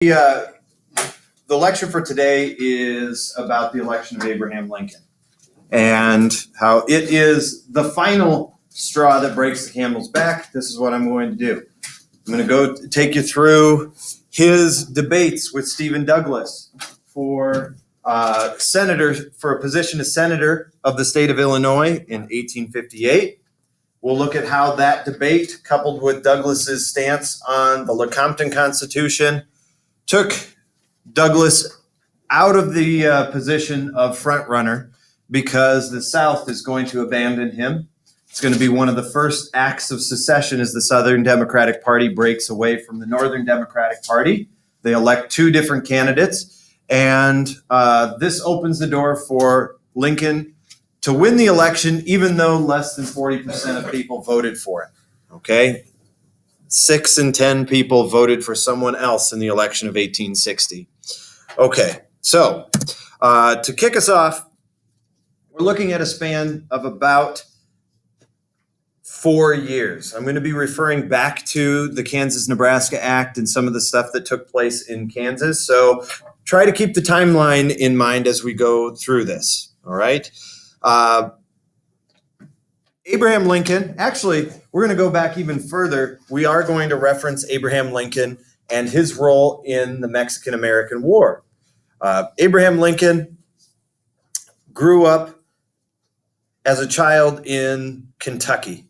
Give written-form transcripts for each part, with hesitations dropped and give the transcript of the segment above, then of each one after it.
The lecture for today is about the election of Abraham Lincoln and how it is the final straw that breaks the camel's back. This is what I'm going to do. I'm going to go take you through his debates with Stephen Douglas for a position as senator of the state of Illinois in 1858. We'll look at how that debate, coupled with Douglas's stance on the Lecompton Constitution, took Douglas out of the position of frontrunner because the South is going to abandon him. It's going to be one of the first acts of secession as the Southern Democratic Party breaks away from the Northern Democratic Party. They elect two different candidates, and this opens the door for Lincoln to win the election, even though less than 40% of people voted for it. Okay? 6 in 10 people voted for someone else in the election of 1860. Okay, so to kick us off, we're looking at a span of about 4 years. I'm going to be referring back to the Kansas-Nebraska Act and some of the stuff that took place in Kansas. So try to keep the timeline in mind as we go through this, all right? Abraham Lincoln, actually, we're going to go back even further. We are going to reference Abraham Lincoln and his role in the Mexican-American War. Abraham Lincoln grew up as a child in Kentucky,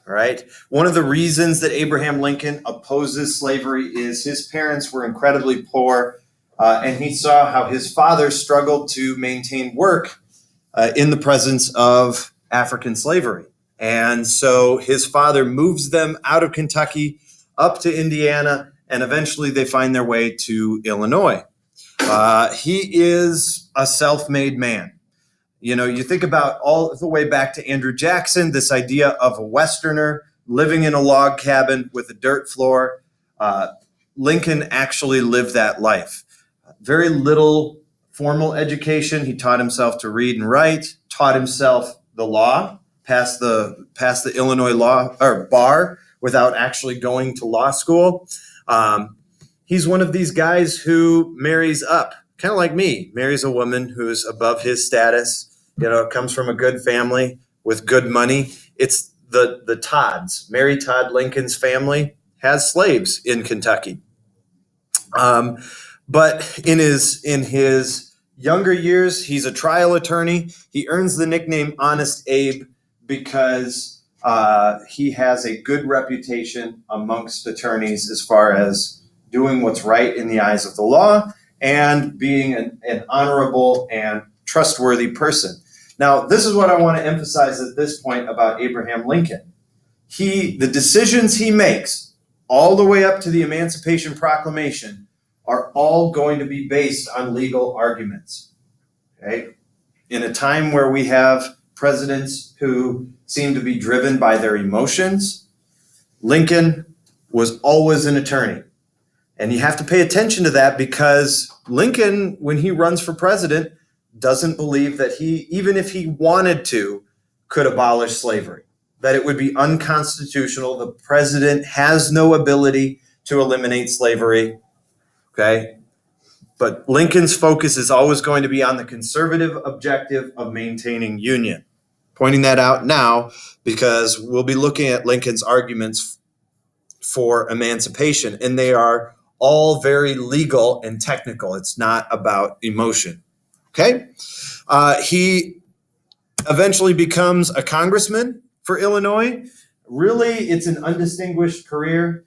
all right? One of the reasons that Abraham Lincoln opposes slavery is his parents were incredibly poor, and he saw how his father struggled to maintain work in the presence of African slavery. And so his father moves them out of Kentucky up to Indiana, and eventually they find their way to Illinois. He is a self-made man. You know, you think about all the way back to Andrew Jackson, this idea of a Westerner living in a log cabin with a dirt floor. Lincoln actually lived that life. Very little formal education. He taught himself to read and write, taught himself the law, passed the Illinois law or bar without actually going to law school. He's one of these guys who marries up, kind of like me, marries a woman who's above his status, you know, comes from a good family with good money. It's the Todds. Mary Todd Lincoln's family has slaves in Kentucky. But in his younger years, he's a trial attorney. He earns the nickname Honest Abe because he has a good reputation amongst attorneys as far as doing what's right in the eyes of the law and being an honorable and trustworthy person. Now, this is what I want to emphasize at this point about Abraham Lincoln. The decisions he makes all the way up to the Emancipation Proclamation are all going to be based on legal arguments. Okay? In a time where we have presidents who seem to be driven by their emotions, Lincoln was always an attorney. And you have to pay attention to that because Lincoln, when he runs for president, doesn't believe that he, even if he wanted to, could abolish slavery, that it would be unconstitutional. The president has no ability to eliminate slavery. Okay? But Lincoln's focus is always going to be on the conservative objective of maintaining union. Pointing that out now because we'll be looking at Lincoln's arguments for emancipation, and they are all very legal and technical. It's not about emotion. Okay? He eventually becomes a congressman for Illinois. Really, it's an undistinguished career.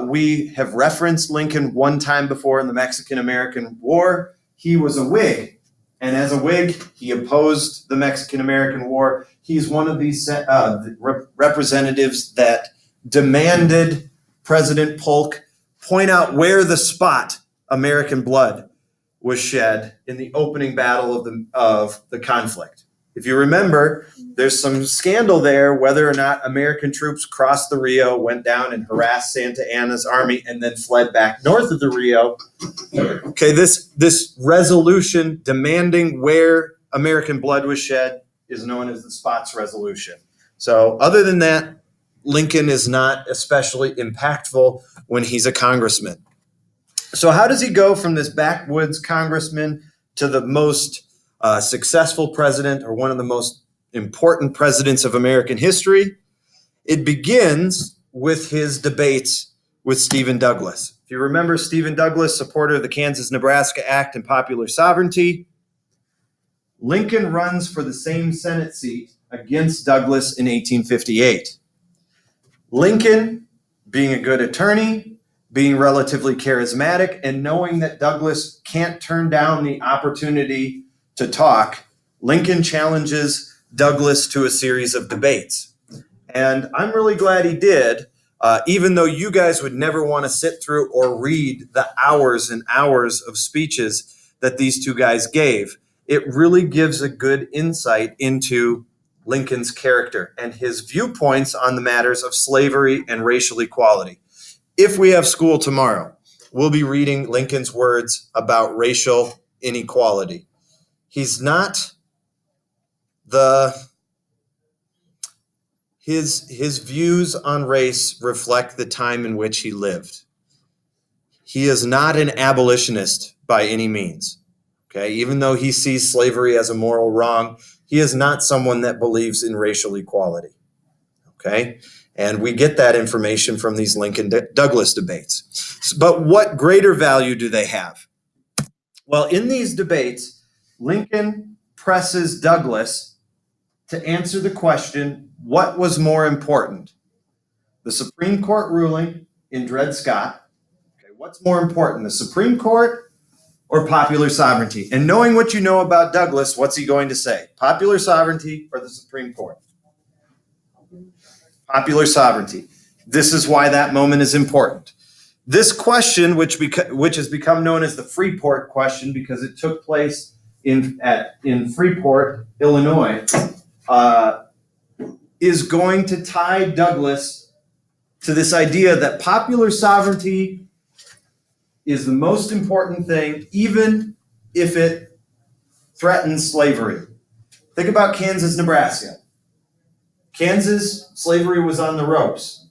We have referenced Lincoln one time before in the Mexican-American War. He was a Whig, and as a Whig, he opposed the Mexican-American War. He's one of these representatives that demanded President Polk point out where the spot American blood was shed in the opening battle of the conflict. If you remember, there's some scandal there whether or not American troops crossed the Rio, went down and harassed Santa Anna's army, and then fled back north of the Rio. Okay, this resolution demanding where American blood was shed is known as the Spots Resolution. So other than that, Lincoln is not especially impactful when he's a congressman. So how does he go from this backwoods congressman to the most successful president, or one of the most important presidents of American history? It begins with his debates with Stephen Douglas. If you remember, Stephen Douglas, supporter of the Kansas-Nebraska Act and popular sovereignty, Lincoln runs for the same Senate seat against Douglas in 1858. Lincoln, being a good attorney, being relatively charismatic, and knowing that Douglas can't turn down the opportunity to talk, Lincoln challenges Douglas to a series of debates. And I'm really glad he did, even though you guys would never want to sit through or read the hours and hours of speeches that these two guys gave. It really gives a good insight into Lincoln's character and his viewpoints on the matters of slavery and racial equality. If we have school tomorrow, we'll be reading Lincoln's words about racial inequality. He's not his views on race reflect the time in which he lived. He is not an abolitionist by any means. Okay, even though he sees slavery as a moral wrong, he is not someone that believes in racial equality. Okay, and we get that information from these Lincoln-Douglas debates. But what greater value do they have? Well, in these debates, Lincoln presses Douglas to answer the question, what was more important? The Supreme Court ruling in Dred Scott. Okay, what's more important, the Supreme Court or popular sovereignty? And knowing what you know about Douglas, what's he going to say? Popular sovereignty or the Supreme Court? Popular sovereignty. This is why that moment is important. This question, which has become known as the Freeport question because it took place in Freeport, Illinois, is going to tie Douglas to this idea that popular sovereignty is the most important thing, even if it threatens slavery. Think about Kansas, Nebraska. Kansas, slavery was on the ropes.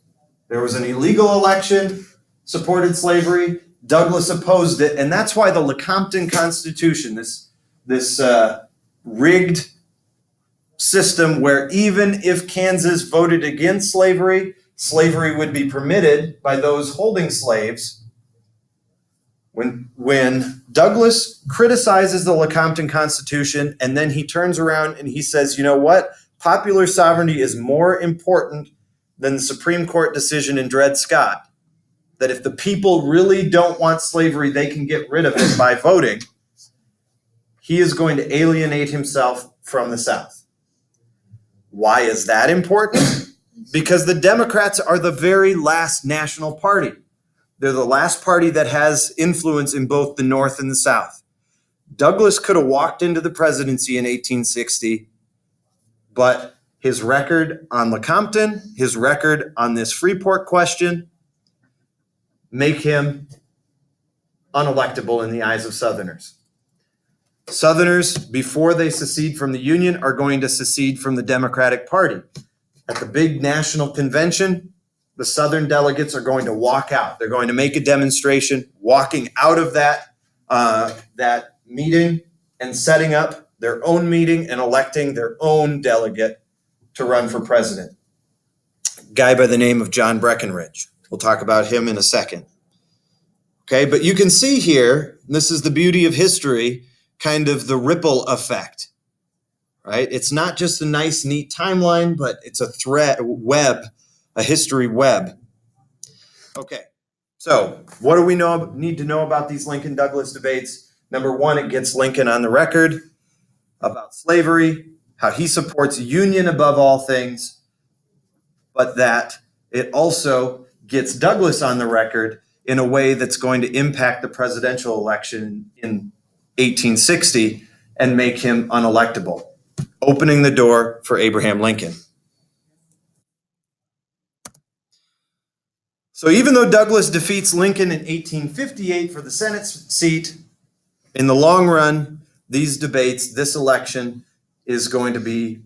There was an illegal election, supported slavery. Douglas opposed it, and that's why the Lecompton Constitution, this rigged system where even if Kansas voted against slavery, slavery would be permitted by those holding slaves. When Douglas criticizes the Lecompton Constitution and then he turns around and he says, you know what? Popular sovereignty is more important than the Supreme Court decision in Dred Scott. That if the people really don't want slavery, they can get rid of it by voting. He is going to alienate himself from the South. Why is that important? Because the Democrats are the very last national party. They're the last party that has influence in both the North and the South. Douglas could have walked into the presidency in 1860, but his record on Lecompton, his record on this Freeport question, make him unelectable in the eyes of Southerners. Southerners, before they secede from the Union, are going to secede from the Democratic Party. At the big national convention, the Southern delegates are going to walk out. They're going to make a demonstration, walking out of that meeting and setting up their own meeting and electing their own delegate to run for president. A guy by the name of John Breckinridge. We'll talk about him in a second. Okay, but you can see here, this is the beauty of history, kind of the ripple effect, right? It's not just a nice, neat timeline, but it's a a history web. Okay, so what do we need to know about these Lincoln-Douglas debates? Number one, it gets Lincoln on the record about slavery, how he supports union above all things, but that it also gets Douglas on the record in a way that's going to impact the presidential election in 1860 and make him unelectable, opening the door for Abraham Lincoln. So even though Douglas defeats Lincoln in 1858 for the Senate seat, in the long run, these debates, this election is going to be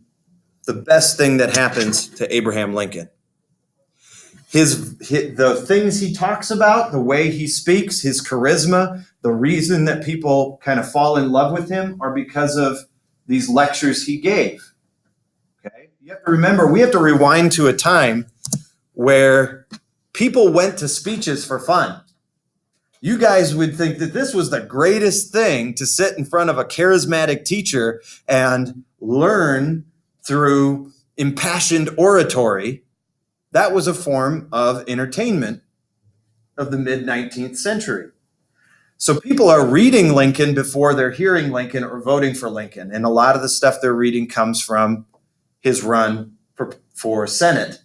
the best thing that happens to Abraham Lincoln. the things he talks about, the way he speaks, his charisma, the reason that people kind of fall in love with him are because of these lectures he gave. Okay, you have to remember, we have to rewind to a time where people went to speeches for fun. You guys would think that this was the greatest thing, to sit in front of a charismatic teacher and learn through impassioned oratory. That was a form of entertainment of the mid-19th century. So people are reading Lincoln before they're hearing Lincoln or voting for Lincoln. And a lot of the stuff they're reading comes from his run for Senate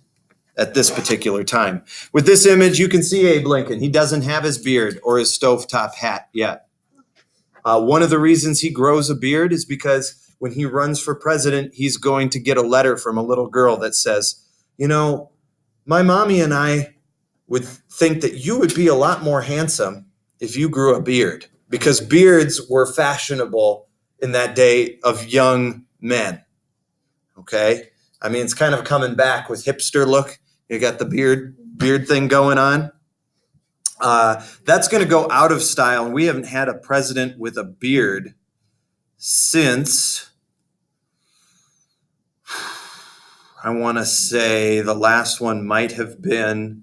at this particular time. With this image, you can see Abe Lincoln. He doesn't have his beard or his stovetop hat yet. One of the reasons he grows a beard is because when he runs for president, he's going to get a letter from a little girl that says, you know, my mommy and I would think that you would be a lot more handsome if you grew a beard, because beards were fashionable in that day of young men. Okay? I mean, it's kind of coming back with hipster look. You got the beard thing going on. That's going to go out of style. We haven't had a president with a beard since, I want to say the last one might have been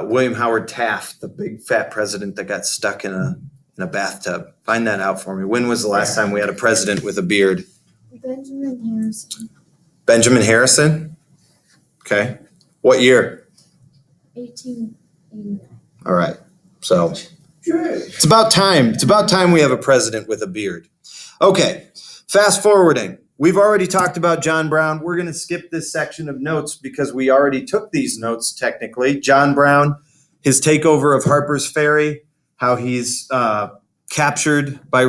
William Howard Taft, the big fat president that got stuck in a bathtub. Find that out for me. When was the last time we had a president with a beard? Benjamin Harrison. Benjamin Harrison? Okay. What year? 1889. All right. So it's about time. It's about time we have a president with a beard. Okay. Fast forwarding. We've already talked about John Brown. We're going to skip this section of notes because we already took these notes technically. John Brown, his takeover of Harper's Ferry, how he's captured by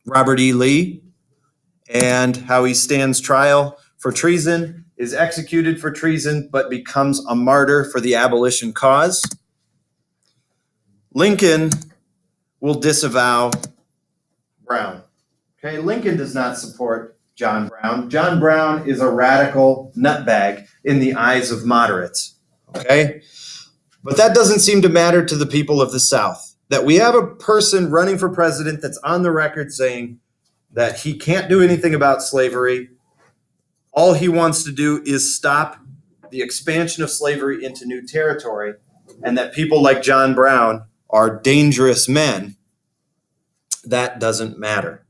Robert E. Lee, and how he stands trial for treason, is executed for treason, but becomes a martyr for the abolition cause. Lincoln will disavow Brown. Okay, Lincoln does not support John Brown. John Brown is a radical nutbag in the eyes of moderates. Okay? But that doesn't seem to matter to the people of the South. That we have a person running for president that's on the record saying that he can't do anything about slavery. All he wants to do is stop the expansion of slavery into new territory, and that people like John Brown are dangerous men. That doesn't matter.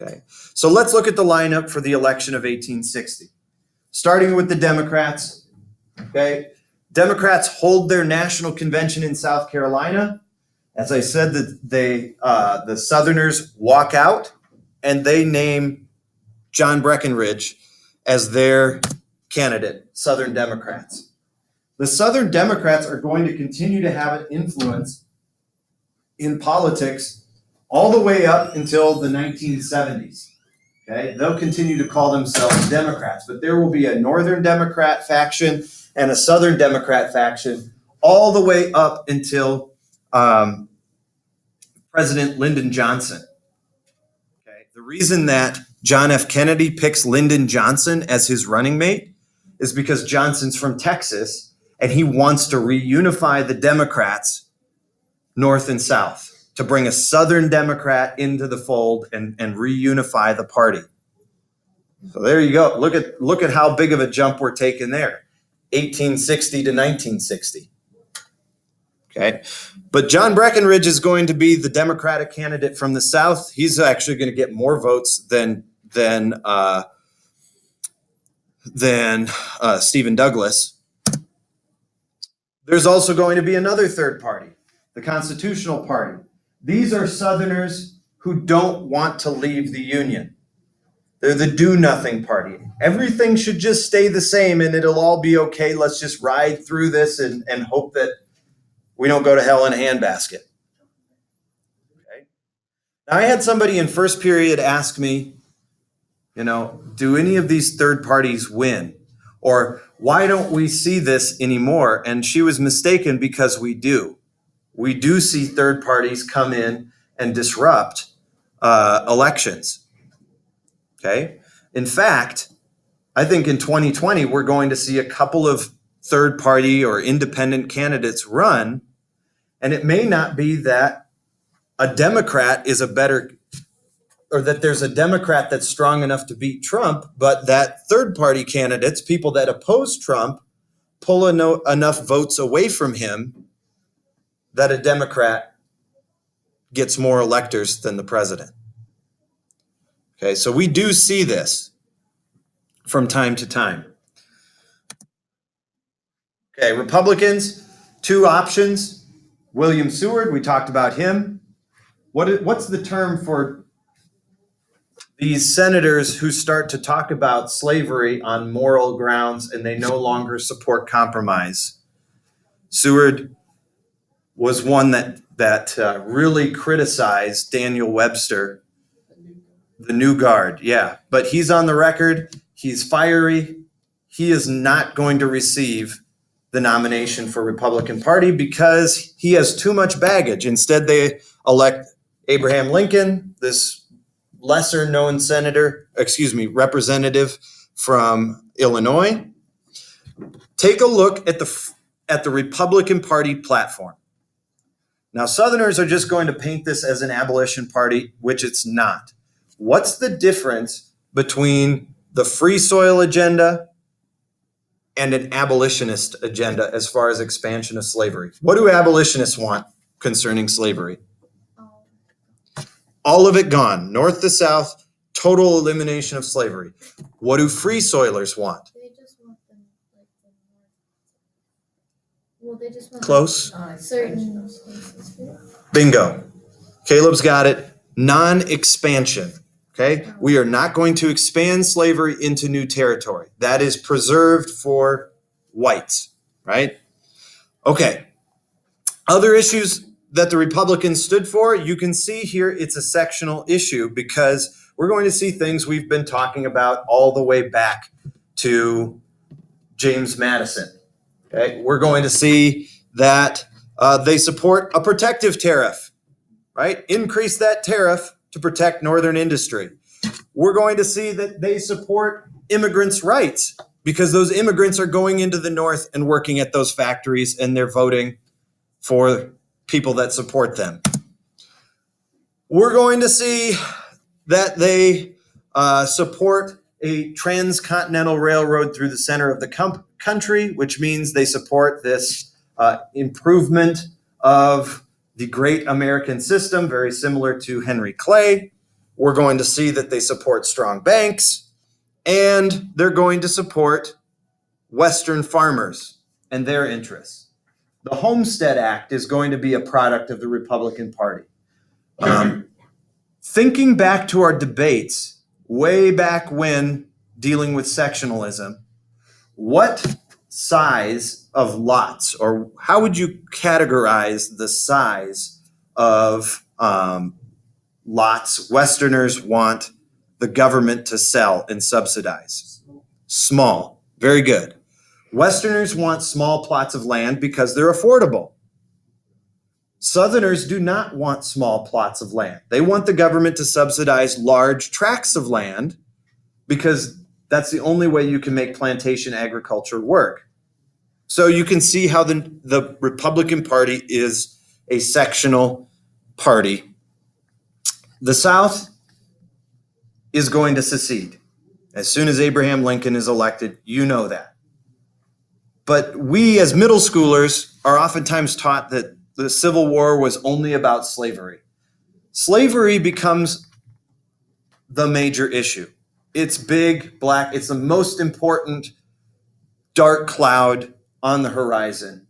Okay, so let's look at the lineup for the election of 1860. Starting with the Democrats. Okay, Democrats hold their national convention in South Carolina. As I said, the Southerners walk out and they name John Breckinridge as their candidate, Southern Democrats. The Southern Democrats are going to continue to have an influence in politics all the way up until the 1970s. Okay, they'll continue to call themselves Democrats, but there will be a Northern Democrat faction and a Southern Democrat faction all the way up until President Lyndon Johnson. Okay, the reason that John F. Kennedy picks Lyndon Johnson as his running mate is because Johnson's from Texas and he wants to reunify the Democrats North and South, to bring a Southern Democrat into the fold and reunify the party. So there you go. Look at how big of a jump we're taking there. 1860 to 1960. Okay. But John Breckinridge is going to be the Democratic candidate from the South. He's actually going to get more votes than Stephen Douglas. There's also going to be another third party, the Constitutional Party. These are Southerners who don't want to leave the Union. They're the do-nothing party. Everything should just stay the same and it'll all be okay. Let's just ride through this and hope that we don't go to hell in a handbasket. Okay. Now, I had somebody in first period ask me, do any of these third parties win? Or why don't we see this anymore? And she was mistaken, because we do. We do see third parties come in and disrupt elections. Okay? In fact, I think in 2020, we're going to see a couple of third party or independent candidates run, and it may not be that a Democrat is a better, or that there's a Democrat that's strong enough to beat Trump, but that third party candidates, people that oppose Trump, pull enough votes away from him that a Democrat gets more electors than the president. Okay, so we do see this from time to time. Okay, Republicans, two options. William Seward, we talked about him. What's the term for these senators who start to talk about slavery on moral grounds and they no longer support compromise? Seward was one that really criticized Daniel Webster, the new guard. Yeah, but he's on the record. He's fiery. He is not going to receive the nomination for Republican Party because he has too much baggage. Instead, they elect Abraham Lincoln, this lesser known representative from Illinois. Take a look at the Republican Party platform. Now, Southerners are just going to paint this as an abolition party, which it's not. What's the difference between the free soil agenda and an abolitionist agenda as far as expansion of slavery? What do abolitionists want concerning slavery? All of it gone, north to south, total elimination of slavery. What do free soilers want? They just want them like the north. Well, they just want Close. certain. Bingo. Caleb's got it. Non-expansion. Okay, we are not going to expand slavery into new territory. That is preserved for whites, right? Okay. Other issues that the Republicans stood for, you can see here it's a sectional issue because we're going to see things we've been talking about all the way back to James Madison. Okay, we're going to see that they support a protective tariff, right? Increase that tariff to protect northern industry. We're going to see that they support immigrants' rights because those immigrants are going into the north and working at those factories and they're voting for people that support them. We're going to see that they support a transcontinental railroad through the center of the country, which means they support this improvement of the great American system, very similar to Henry Clay. We're going to see that they support strong banks, and they're going to support Western farmers and their interests. The Homestead Act is going to be a product of the Republican Party. Thinking back to our debates way back when dealing with sectionalism, what size of lots, or how would you categorize the size of lots Westerners want the government to sell and subsidize? Small. Very good. Westerners want small plots of land because they're affordable. Southerners do not want small plots of land. They want the government to subsidize large tracts of land because that's the only way you can make plantation agriculture work. So you can see how the Republican Party is a sectional party. The South is going to secede. As soon as Abraham Lincoln is elected, you know that. But we as middle schoolers are oftentimes taught that the Civil War was only about slavery. Slavery becomes the major issue. It's big, black, it's the most important dark cloud on the horizon.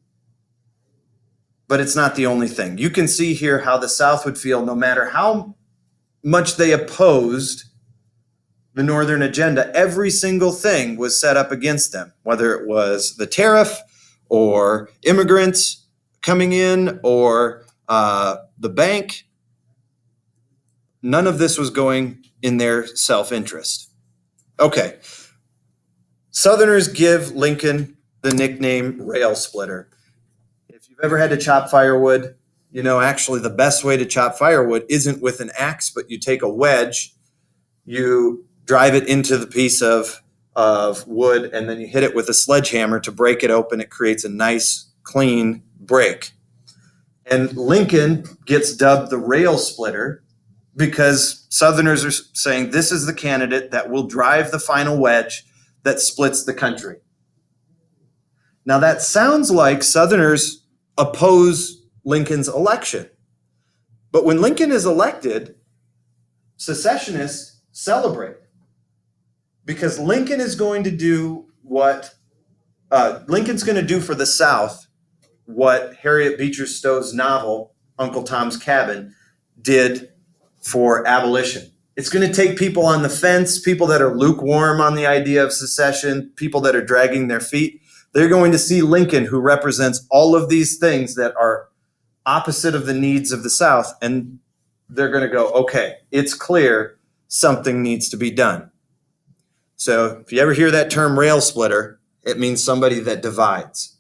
But it's not the only thing. You can see here how the South would feel no matter how much they opposed the Northern agenda. Every single thing was set up against them, whether it was the tariff or immigrants coming in or the bank. None of this was going in their self-interest. Okay. Southerners give Lincoln the nickname rail splitter. If you've ever had to chop firewood, you know actually the best way to chop firewood isn't with an axe, but you take a wedge, you drive it into the piece of wood, and then you hit it with a sledgehammer to break it open. It creates a nice, clean break. And Lincoln gets dubbed the rail splitter because Southerners are saying this is the candidate that will drive the final wedge that splits the country. Now, that sounds like Southerners oppose Lincoln's election. But when Lincoln is elected, secessionists celebrate because Lincoln is going to do what Lincoln's going to do for the South what Harriet Beecher Stowe's novel, Uncle Tom's Cabin, did for abolition. It's going to take people on the fence, people that are lukewarm on the idea of secession, people that are dragging their feet. They're going to see Lincoln, who represents all of these things that are opposite of the needs of the South, and they're going to go, okay, it's clear something needs to be done. So if you ever hear that term rail splitter, it means somebody that divides,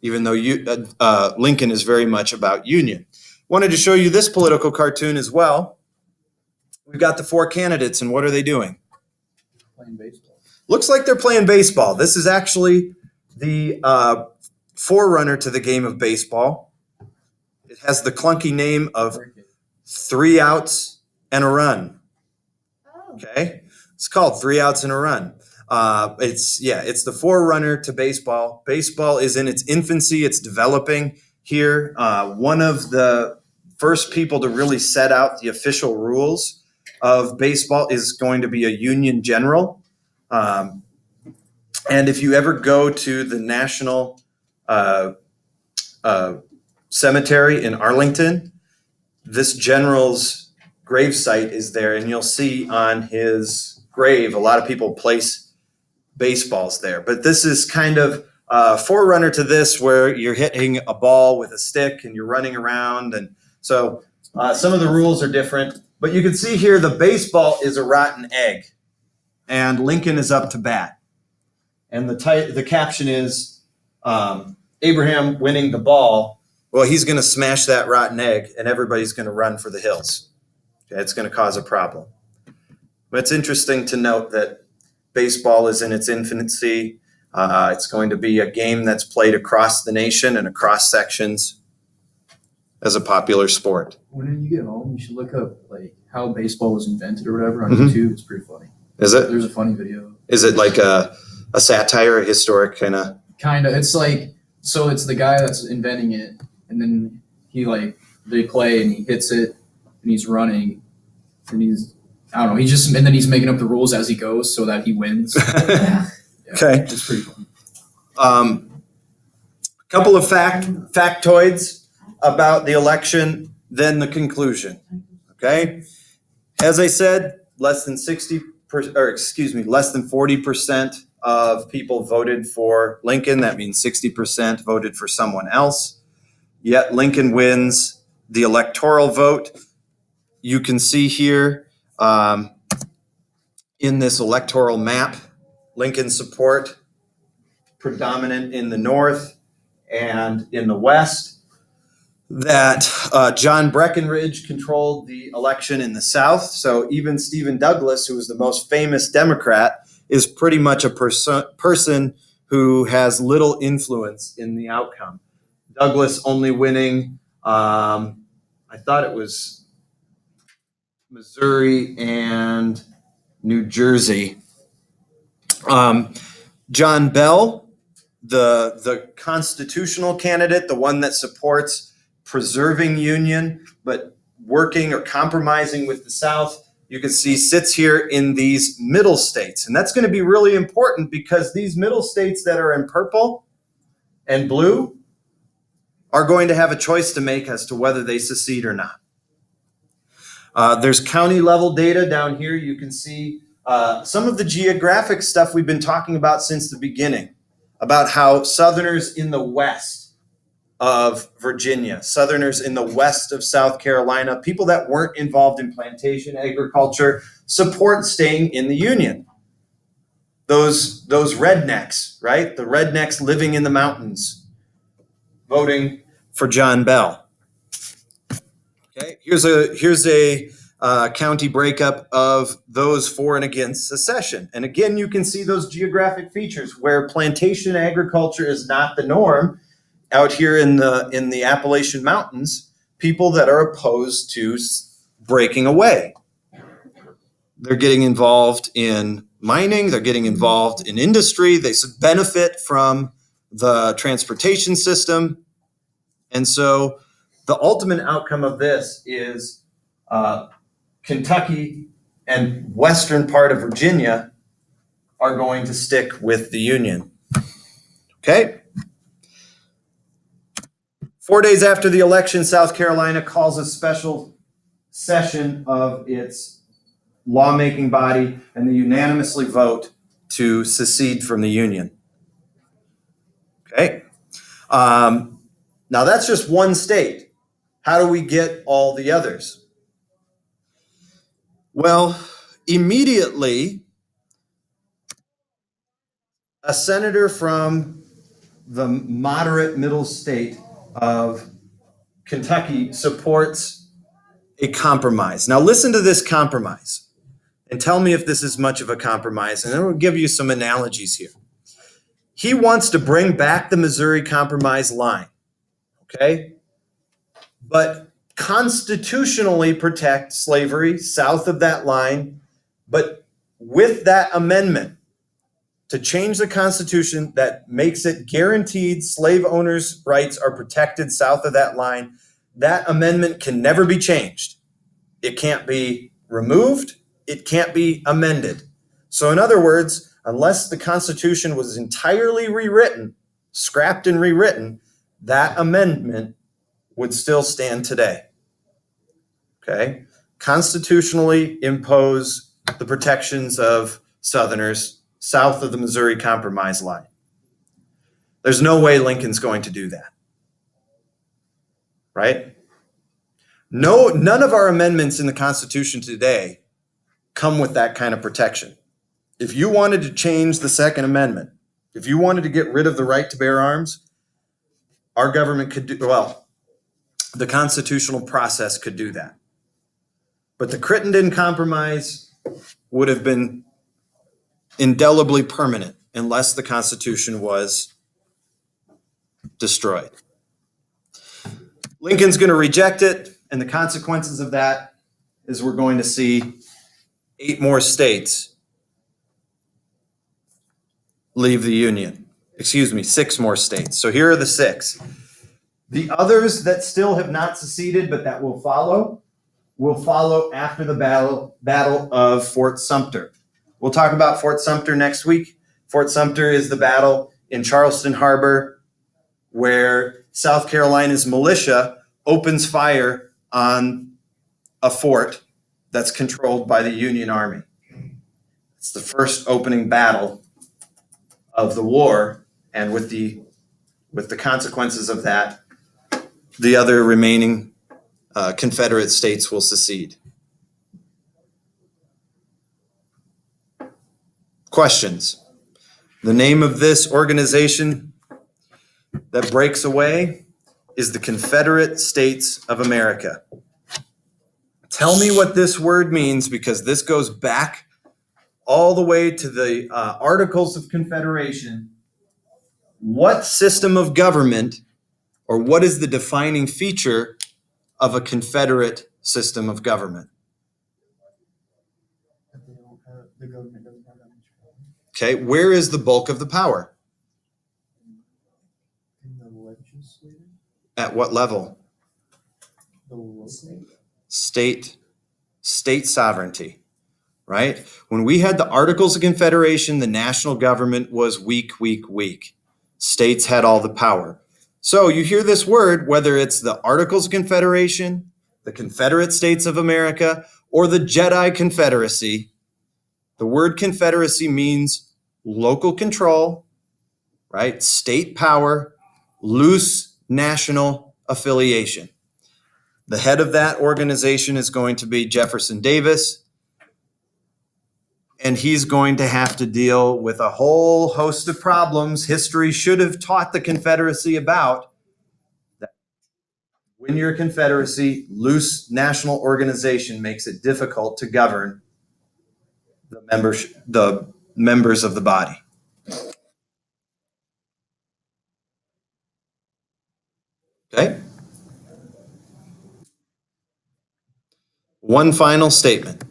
even though Lincoln is very much about union. Wanted to show you this political cartoon as well. We've got the four candidates, and what are they doing? Playing baseball. Looks like they're playing baseball. This is actually the forerunner to the game of baseball. It has the clunky name of 3 outs and a run. Oh. Okay, it's called 3 outs and a run. It's the forerunner to baseball. Baseball is in its infancy. It's developing here. One of the first people to really set out the official rules of baseball is going to be a Union general. And if you ever go to the National Cemetery in Arlington, this general's gravesite is there, and you'll see on his grave a lot of people place baseballs there. But this is kind of a forerunner to this, where you're hitting a ball with a stick and you're running around. And so some of the rules are different. But you can see here the baseball is a rotten egg, and Lincoln is up to bat. And the caption is Abraham winning the ball. Well, he's going to smash that rotten egg, and everybody's going to run for the hills. Okay, it's going to cause a problem. But it's interesting to note that baseball is in its infancy. It's going to be a game that's played across the nation and across sections as a popular sport. When you get home, you should look up like how baseball was invented or whatever on Mhm. YouTube. It's pretty funny. Is it? There's a funny video. Is it like a satire, a historic kind of? Kind of. It's like, so it's the guy that's inventing it, and then they play and he hits it and he's running and I don't know, and then he's making up the rules as he goes so that he wins. Yeah, Okay. it's pretty fun. A couple of factoids about the election, then the conclusion. Okay. As I said, less than 40% of people voted for Lincoln. That means 60% voted for someone else. Yet Lincoln wins the electoral vote. You can see here in this electoral map, Lincoln's support predominant in the North and in the West. That John Breckinridge controlled the election in the South. So even Stephen Douglas, who was the most famous Democrat, is pretty much a person who has little influence in the outcome. Douglas only winning, I thought it was Missouri and New Jersey. John Bell, the constitutional candidate, the one that supports preserving Union, but working or compromising with the South, you can see sits here in these middle states. And that's going to be really important because these middle states that are in purple and blue are going to have a choice to make as to whether they secede or not. There's county level data down here. You can see some of the geographic stuff we've been talking about since the beginning, about how Southerners in the west of Virginia, Southerners in the west of South Carolina, people that weren't involved in plantation agriculture, support staying in the Union. Those rednecks, right? The rednecks living in the mountains, voting for John Bell. Okay, here's a county breakup of those for and against secession. And again, you can see those geographic features where plantation agriculture is not the norm. Out here in the Appalachian Mountains, people that are opposed to breaking away. They're getting involved in mining, they're getting involved in industry, they benefit from the transportation system. And so the ultimate outcome of this is Kentucky and western part of Virginia are going to stick with the Union. Okay? 4 days after the election, South Carolina calls a special session of its lawmaking body, and they unanimously vote to secede from the Union. Okay? Now that's just one state. How do we get all the others? Well, immediately, a senator from the moderate middle state of Kentucky supports a compromise. Now listen to this compromise and tell me if this is much of a compromise, and then we'll give you some analogies here. He wants to bring back the Missouri Compromise line, okay? But constitutionally protect slavery south of that line, but with that amendment to change the Constitution that makes it guaranteed slave owners' rights are protected south of that line, that amendment can never be changed. It can't be removed. It can't be amended. So in other words, unless the Constitution was entirely rewritten, scrapped and rewritten, that amendment would still stand today. Okay? Constitutionally impose the protections of Southerners south of the Missouri Compromise line. There's no way Lincoln's going to do that. Right? No, none of our amendments in the Constitution today come with that kind of protection. If you wanted to change the Second Amendment, if you wanted to get rid of the right to bear arms, our government could do, well, the constitutional process could do that. But the Crittenden Compromise would have been indelibly permanent unless the Constitution was destroyed. Lincoln's going to reject it, and the consequences of that is we're going to see 8 more states leave the Union. Excuse me, 6 more states. So here are the 6. The others that still have not seceded but that will follow after the battle of Fort Sumter. We'll talk about Fort Sumter next week. Fort Sumter is the battle in Charleston Harbor where South Carolina's militia opens fire on a fort that's controlled by the Union Army. It's the first opening battle of the war, and with the consequences of that, the other remaining Confederate states will secede. Questions? The name of this organization that breaks away is the Confederate States of America. Tell me what this word means, because this goes back all the way to the Articles of Confederation. What system of government, or what is the defining feature of a Confederate system of government? The government doesn't have that much power. Okay, where is the bulk of the power? In the legislature? At what level? The local? State sovereignty, right? When we had the Articles of Confederation, the national government was weak. States had all the power. So you hear this word, whether it's the Articles of Confederation, the Confederate States of America, or the Jedi Confederacy, the word Confederacy means local control, right? State power, loose national affiliation. The head of that organization is going to be Jefferson Davis, and he's going to have to deal with a whole host of problems history should have taught the Confederacy about, that When you're a confederacy, loose national organization makes it difficult to govern the members of the body. Okay? One final statement.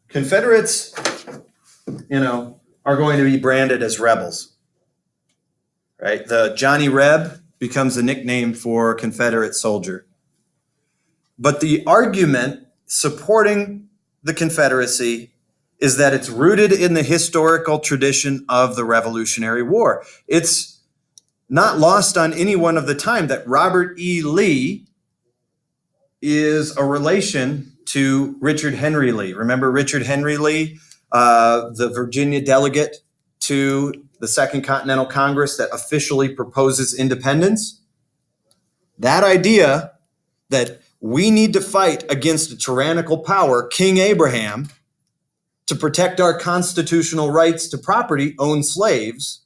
Confederates, are going to be branded as rebels, right? The Johnny Reb becomes a nickname for Confederate soldier. But the argument supporting the Confederacy is that it's rooted in the historical tradition of the Revolutionary War. It's not lost on anyone of the time that Robert E. Lee is a relation to Richard Henry Lee. Remember Richard Henry Lee, the Virginia delegate to the Second Continental Congress that officially proposes independence? That idea that we need to fight against a tyrannical power, King Abraham, to protect our constitutional rights to property, own slaves,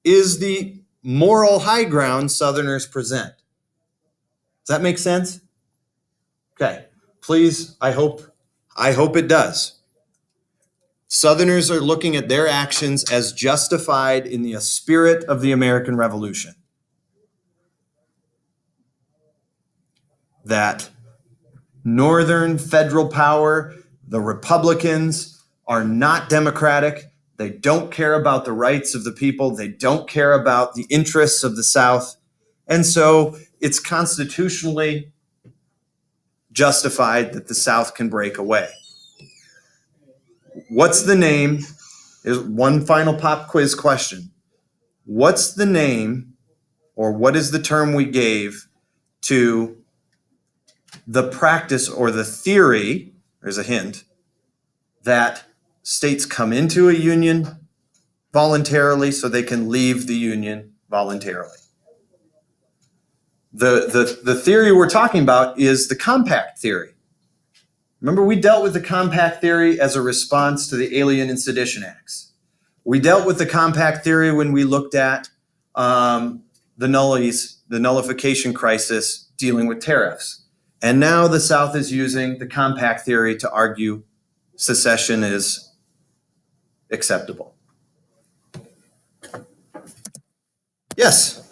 is the moral high ground Southerners present. Does that make sense? Okay, please, I hope it does. Southerners are looking at their actions as justified in the spirit of the American Revolution. That Northern federal power, the Republicans, are not democratic. They don't care about the rights of the people. They don't care about the interests of the South. And so it's constitutionally justified that the South can break away. What's the name? Is one final pop quiz question. What's the name, or what is the term we gave to the practice or the theory, there's a hint, that states come into a union voluntarily so they can leave the union voluntarily? The theory we're talking about is the compact theory. Remember, we dealt with the compact theory as a response to the Alien and Sedition Acts. We dealt with the compact theory when we looked at the nullification crisis dealing with tariffs. And now the South is using the compact theory to argue secession is acceptable. Yes?